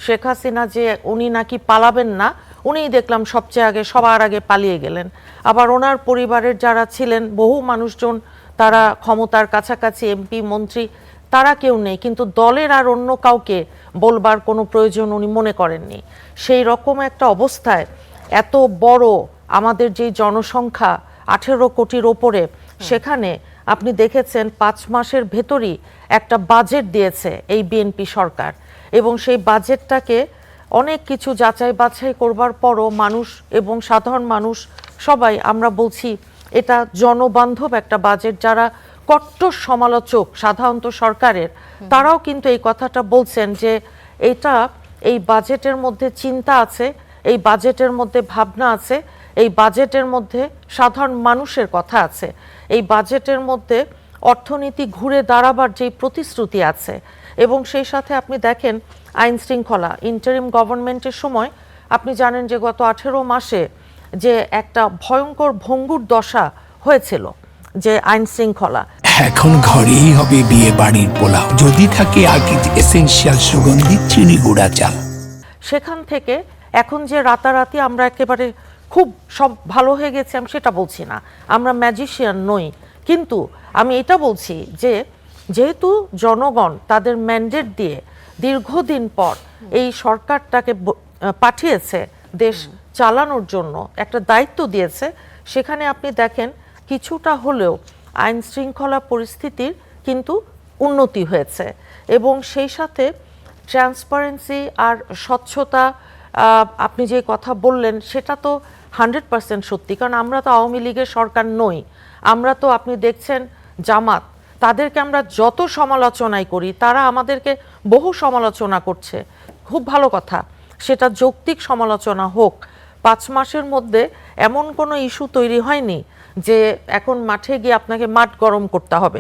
শেখ হাসিনা যে উনি নাকি পালাবেন না, উনিই দেখলাম সবচেয়ে আগে সবার আগে পালিয়ে গেলেন। আবার ওনার পরিবারের যারা ছিলেন বহু মানুষজন, তারা ক্ষমতার কাছাকাছি এমপি মন্ত্রী, তারা কেউ নেই, কিন্তু দলের আর অন্য কাউকে বলবার কোনো প্রয়োজন উনি মনে করেননি। সেই রকম একটা অবস্থায় এত বড় আমাদের যে জনসংখ্যা 18 কোটির ওপরে, সেখানে আপনি দেখেছেন 5 মাসের ভেতরই একটা বাজেট দিয়েছে এই বিএনপি সরকার, এবং সেই বাজেটটাকে অনেক কিছু যাচাই বাছাই করবার পরও মানুষ এবং সাধারণ মানুষ সবাই আমরা বলছি এটা জনবান্ধব একটা বাজেট। যারা কট্টর সমালোচক সাধারণত সরকারের, তারাও কিন্তু এই কথাটা বলছেন যে এটা, এই বাজেটের মধ্যে চিন্তা আছে, এই বাজেটের মধ্যে ভাবনা আছে, এই বাজেটের মধ্যে সাধারণ মানুষের কথা আছে, এই বাজেটের মধ্যে অর্থনীতি ঘুরে দাঁড়াবার যেই প্রতিশ্রুতি আছে। এবং সেই সাথে আপনি দেখেন আইন শৃঙ্খলা, ইন্টারিম গভর্নমেন্টের সময় আপনি জানেন যে গত 18 মাসে যে একটা ভয়ঙ্কর ভঙ্গুর দশা হয়েছিল যে আইন শৃঙ্খলা। এখন ঘরেই হবে বিয়ে বাড়ির পোলাও, যদি থাকে আকিজ এসেনশিয়াল সুগন্ধি চিনি গুঁড়া চাল। সেখান থেকে এখন যে রাতারাতি আমরা একেবারে খুব সব ভালো হয়ে গেছে, আমি সেটা বলছি না, আমরা ম্যাজিশিয়ান নই, কিন্তু আমি এটা বলছি যে যেহেতু জনগণ তাদের ম্যান্ডেট দিয়ে দীর্ঘদিন পর এই সরকারটাকে পাঠিয়েছে দেশ চালানোর জন্য, একটা দায়িত্ব দিয়েছে, সেখানে আপনি দেখেন কিছুটা হলেও আইন শৃঙ্খলা পরিস্থিতির কিন্তু উন্নতি হয়েছে। এবং সেই সাথে ট্রান্সপারেন্সি আর স্বচ্ছতা, আপনি যে কথা বললেন সেটা তো 100% সত্যি, কারণ আমরা তো আওয়ামী লীগের সরকার নই। আমরা তো, আপনি দেখছেন জামাত, তাদেরকে আমরা যত সমালোচনাই করি তারা আমাদেরকে বহু সমালোচনা করছে, খুব ভালো কথা, সেটা যৌক্তিক সমালোচনা হোক। 5 মাসের মধ্যে এমন কোনো ইস্যু তৈরি হয়নি যে এখন মাঠে গিয়ে আপনাকে মাঠ গরম করতে হবে।